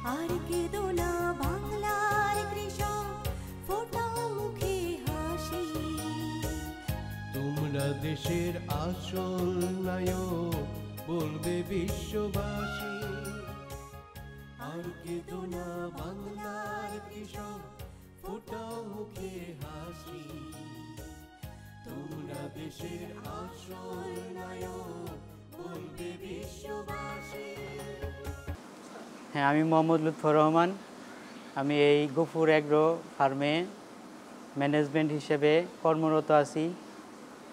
আর কেঁদো না বাংলার কৃষক, ফোটাও মুখে হাসি। তোমরা দেশের আসল নায়ক, বলবে বিশ্ববাসী। আর কেঁদো না বাংলার কৃষক, ফোটাও মুখে হাসি। তোমরা দেশের আসল নায়ক, বলবে বিশ্ববাসী। হ্যাঁ, আমি মোহাম্মদ লুৎফর রহমান। আমি এই গফুর অ্যাগ্রো ফার্মে ম্যানেজমেন্ট হিসেবে কর্মরত আছি।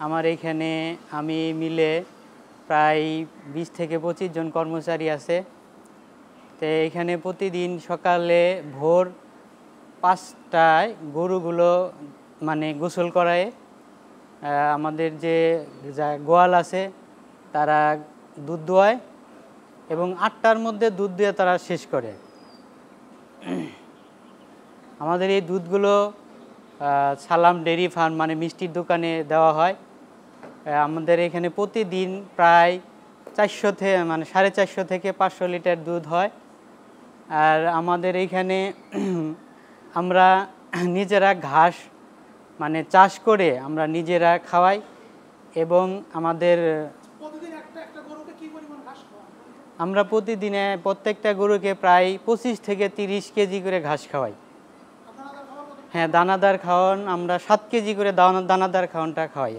আমার এইখানে আমি মিলে প্রায় 20 থেকে 25 জন কর্মচারী আছে। তো এখানে প্রতিদিন সকালে ভোর 5টায় গরুগুলো মানে গোসল করায়, আমাদের যে গোয়াল আছে তারা দুধ দোয়ায় এবং 8টার মধ্যে দুধ দিয়ে তারা শেষ করে। আমাদের এই দুধগুলো সালাম ডেইরি ফার্ম মানে মিষ্টির দোকানে দেওয়া হয়। আমাদের এখানে প্রতিদিন প্রায় 400 থেকে মানে 450 থেকে 500 লিটার দুধ হয়। আর আমাদের এইখানে আমরা নিজেরা ঘাস মানে চাষ করে আমরা নিজেরা খাওয়াই এবং আমাদের আমরা প্রতিদিনে প্রত্যেকটা গরুকে প্রায় 25 থেকে 30 কেজি করে ঘাস খাওয়াই। হ্যাঁ, দানাদার খাওয়ান আমরা 7 কেজি করে দানাদার খাওয়ানটা খাওয়াই।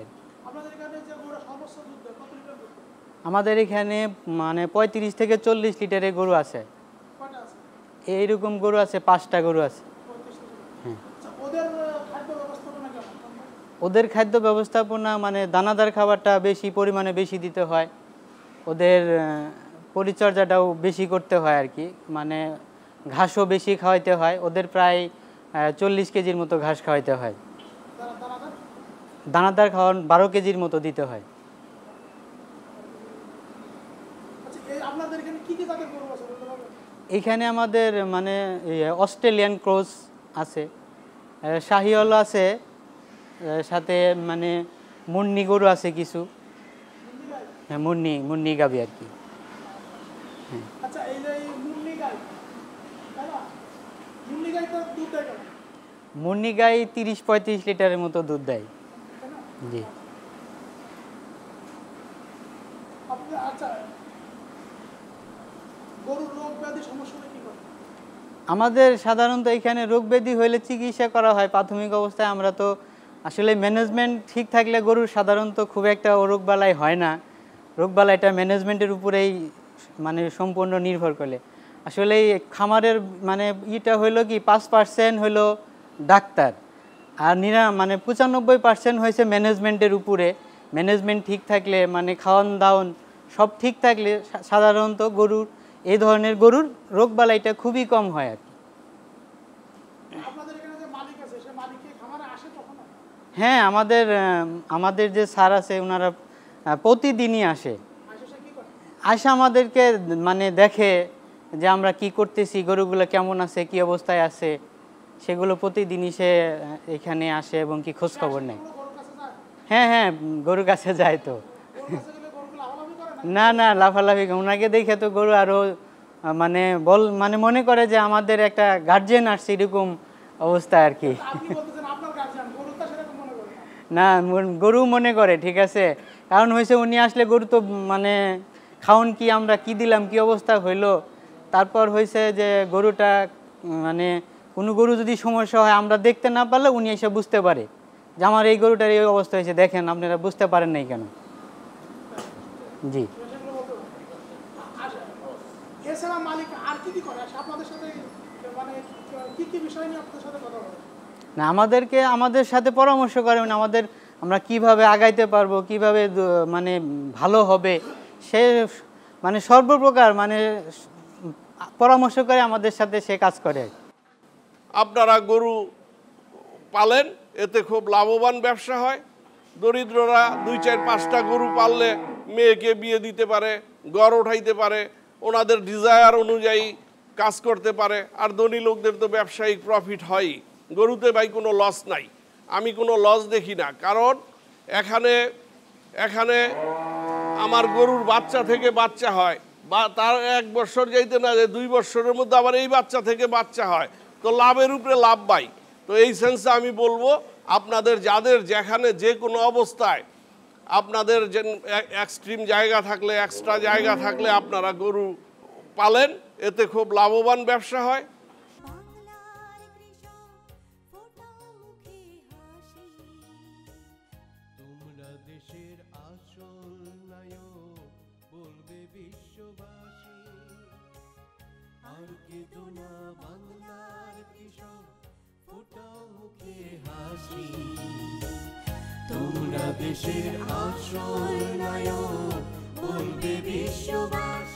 আমাদের এখানে মানে 35 থেকে 40 লিটারের গরু আছে। এইরকম গরু আছে, 5টা গরু আছে। হ্যাঁ, ওদের খাদ্য ব্যবস্থাপনা মানে দানাদার খাবারটা বেশি পরিমাণে বেশি দিতে হয়, ওদের পরিচর্যাটাও বেশি করতে হয় আর কি, মানে ঘাসও বেশি খাওয়াইতে হয়। ওদের প্রায় 40 কেজির মতো ঘাস খাওয়াইতে হয়। দানাদার খাওয়ান 12 কেজির মতো দিতে হয়। এখানে আমাদের মানে অস্ট্রেলিয়ান ক্রস আছে, শাহিওয়াল আছে, সাথে মানে মুন্নি গরু আছে কিছু। হ্যাঁ, মুন্নি গাবি আর কি। মুন্নি গাই 30-35 লিটারের মতো দুধ দেয়। জি। আমাদের সাধারণত এখানে রোগ ব্যাধি হলে চিকিৎসা করা হয় প্রাথমিক অবস্থায়। আমরা তো আসলে ম্যানেজমেন্ট ঠিক থাকলে গরুর সাধারণত খুব একটা রোগবালাই হয় না। রোগবালাইটা ম্যানেজমেন্টের উপরেই মানে সম্পূর্ণ নির্ভর করে। আসলে খামারের মানে ইটা হইলো কি 5% হইলো ডাক্তার আর মানে 95% হয়েছে ম্যানেজমেন্টের উপরে। ম্যানেজমেন্ট ঠিক থাকলে মানে খাওয়ান দাওয়ান সব ঠিক থাকলে সাধারণত গরুর এই ধরনের গরুর রোগবালাইটা খুবই কম হয় আর কি। হ্যাঁ, আমাদের যে স্যার আছে ওনারা প্রতিদিনই আসে আমাদেরকে মানে দেখে যে আমরা কি করতেছি, গরুগুলো কেমন আছে, কি অবস্থায় আছে, সেগুলো প্রতিদিনই সে এখানে আসে এবং কি খোঁজ খবর নেয়। হ্যাঁ, গরুর কাছে যায় তো। না লাফালাফি, ওনাকে দেখে তো গরু আরো মানে মনে করে যে আমাদের একটা গার্জিয়ান আসছে, এরকম অবস্থা আর কি। না, গরু মনে করে, ঠিক আছে। কারণ হয়েছে উনি আসলে গরু তো মানে খাওন কি আমরা কি দিলাম, কি অবস্থা হইলো, তারপর হয়েছে যে গরুটা মানে কোনো গরু যদি সমস্যা হয় আমরা দেখতে না পারলে উনি এসে বুঝতে পারে যে আমার এই গরুটার এই অবস্থা হয়েছে, দেখেন আপনারা বুঝতে পারেন নাই কেন। জি। না, আমাদের সাথে পরামর্শ করেন আমরা কিভাবে আগাইতে পারবো, কিভাবে মানে ভালো হবে, সে মানে সর্বপ্রকার মানে পরামর্শ করে আমাদের সাথে সে কাজ করে। আপনারা গরু পালেন, এতে খুব লাভবান ব্যবসা হয়। দরিদ্ররা 2-4-5টা গরু পাললে মেয়েকে বিয়ে দিতে পারে, ঘর উঠাইতে পারে, ওনাদের ডিজায়ার অনুযায়ী কাজ করতে পারে। আর ধনী লোকদের তো ব্যবসায়িক প্রফিট হয়ই, গরুতে ভাই কোনো লস নাই। আমি কোনো লস দেখি না, কারণ এখানে আমার গরুর বাচ্চা থেকে বাচ্চা হয়, বা তার 1 বছর যাইতে না যায় 2 বছরের মধ্যে আবার এই বাচ্চা থেকে বাচ্চা হয়, তো লাভের উপরে লাভ পাই। তো এই সেন্সে আমি বলবো আপনাদের যাদের যেখানে যে কোনো অবস্থায় আপনাদের যে এক্সট্রিম জায়গা থাকলে, এক্সট্রা জায়গা থাকলে আপনারা গরু পালেন, এতে খুব লাভবান ব্যবসা হয়। বাংলার কৃষক ফোটা মুখে হাসি। তোমরা দেশের আসল নায়ক, বলবে বিশ্ববাসী। আর কেঁদো না বাংলার কৃষক, ফোটাও মুখে হাসি। তোমরা দেশের আসল নায়ক, বলবে বিশ্ববাসী।